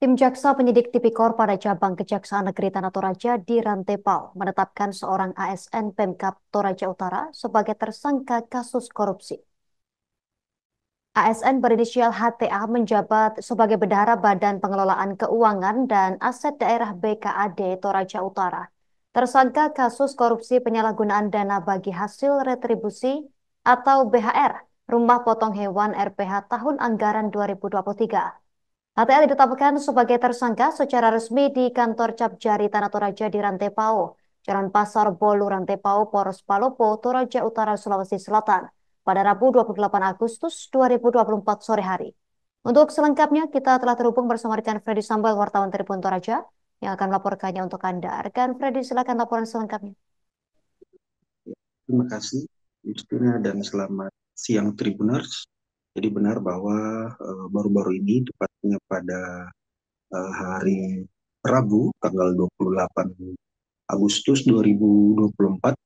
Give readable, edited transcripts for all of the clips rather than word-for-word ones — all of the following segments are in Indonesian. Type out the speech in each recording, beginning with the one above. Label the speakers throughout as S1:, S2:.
S1: Tim jaksa penyidik Tipikor pada cabang Kejaksaan Negeri Tanah Toraja di Rantepao menetapkan seorang ASN Pemkab Toraja Utara sebagai tersangka kasus korupsi. ASN berinisial HTA menjabat sebagai Bendahara Badan Pengelolaan Keuangan dan Aset Daerah BKAD Toraja Utara. Tersangka kasus korupsi penyalahgunaan dana bagi hasil retribusi atau BHR Rumah Potong Hewan RPH tahun anggaran 2023. HTA ditetapkan sebagai tersangka secara resmi di kantor Capjari Tanah Toraja di Rantepao, Jalan Pasar Bolu Rantepao, Poros Palopo, Toraja Utara, Sulawesi Selatan, pada Rabu 28 Agustus 2024 sore hari. Untuk selengkapnya, kita telah terhubung bersama rekan Freddy Sambal, wartawan Tribun Toraja, yang akan melaporkannya untuk Anda. Rekan Freddy, silakan laporan selengkapnya.
S2: Terima kasih, Justina, dan selamat siang Tribuners. Jadi benar bahwa baru-baru ini, tepatnya pada hari Rabu, tanggal 28 Agustus 2024,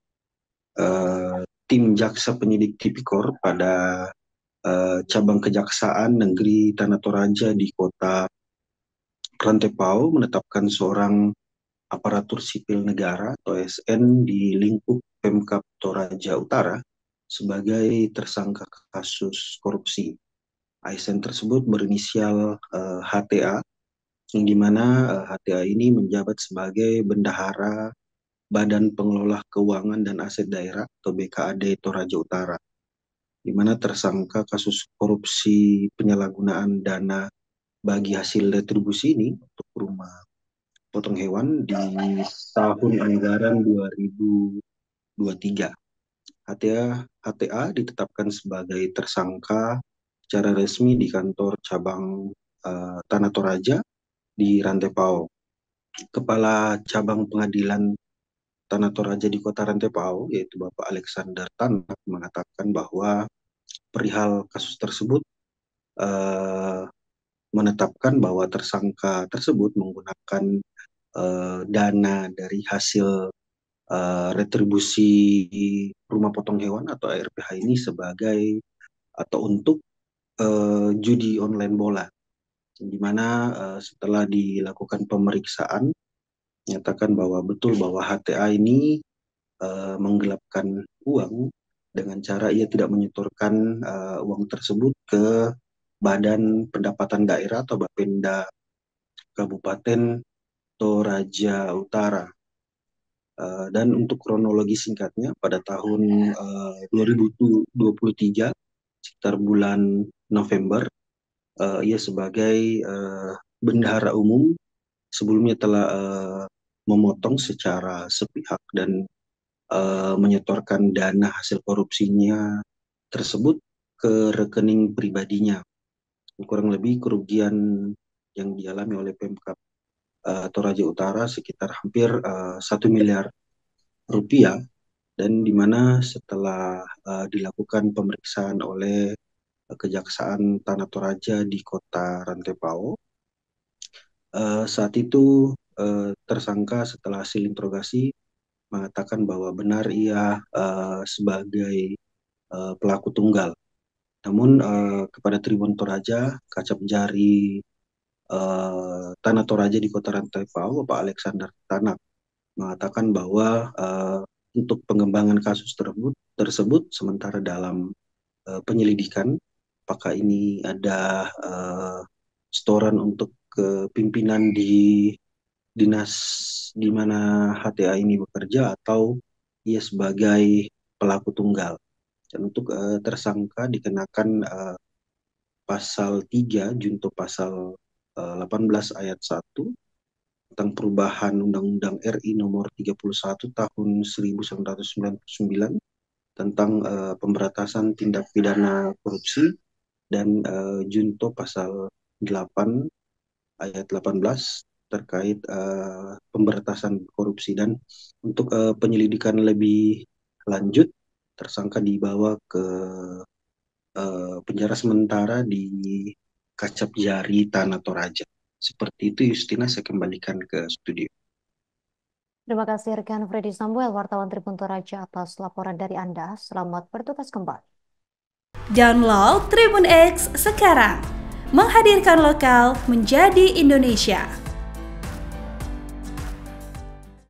S2: tim jaksa penyidik Tipikor pada cabang Kejaksaan Negeri Tanah Toraja di kota Rantepao menetapkan seorang aparatur sipil negara atau ASN di lingkup Pemkab Toraja Utara sebagai tersangka kasus korupsi. ASN tersebut berinisial HTA, yang dimana HTA ini menjabat sebagai Bendahara Badan Pengelola Keuangan dan Aset Daerah atau BKAD Toraja Utara, di mana tersangka kasus korupsi penyalahgunaan dana bagi hasil retribusi ini untuk rumah potong hewan di tahun anggaran 2023. HTA ditetapkan sebagai tersangka secara resmi di kantor cabang Tanah Toraja di Rantepao. Kepala cabang pengadilan Tanah Toraja di kota Rantepao, yaitu Bapak Alexander Tanak, mengatakan bahwa perihal kasus tersebut eh, menetapkan bahwa tersangka tersebut menggunakan dana dari hasil retribusi rumah potong hewan atau ARPH ini sebagai atau untuk judi online bola, di mana setelah dilakukan pemeriksaan menyatakan bahwa betul bahwa HTA ini menggelapkan uang dengan cara ia tidak menyetorkan uang tersebut ke Badan Pendapatan Daerah atau Bapenda Kabupaten Toraja Utara. Dan untuk kronologi singkatnya, pada tahun 2023, sekitar bulan November, ia sebagai bendahara umum sebelumnya telah memotong secara sepihak dan menyetorkan dana hasil korupsinya tersebut ke rekening pribadinya. Kurang lebih kerugian yang dialami oleh Pemkab Toraja Utara sekitar hampir 1 miliar rupiah, dan di mana setelah dilakukan pemeriksaan oleh Kejaksaan Tanah Toraja di kota Rantepao, saat itu tersangka setelah hasil interogasi mengatakan bahwa benar ia sebagai pelaku tunggal. Namun kepada Tribun Toraja, Kacap Jari Tanah Toraja di kota Rantepao, Bapak Alexander Tanak, mengatakan bahwa untuk pengembangan kasus tersebut sementara dalam penyelidikan, apakah ini ada setoran untuk kepimpinan di dinas di mana HTA ini bekerja atau ia sebagai pelaku tunggal. Dan untuk tersangka dikenakan pasal 3 junto pasal 18 ayat 1 tentang perubahan Undang-Undang RI nomor 31 tahun 1999 tentang pemberantasan tindak pidana korupsi, dan junto pasal 8 ayat 18 terkait pemberantasan korupsi. Dan untuk penyelidikan lebih lanjut, tersangka dibawa ke penjara sementara di Kacap Jari Tanah Toraja. Seperti itu, Justina, saya kembalikan ke studio.
S1: Terima kasih rekan Freddy Samuel, wartawan Tribun Toraja atas laporan dari Anda. Selamat bertugas kembali.
S3: Download Tribun X sekarang, Menghadirkan lokal menjadi Indonesia.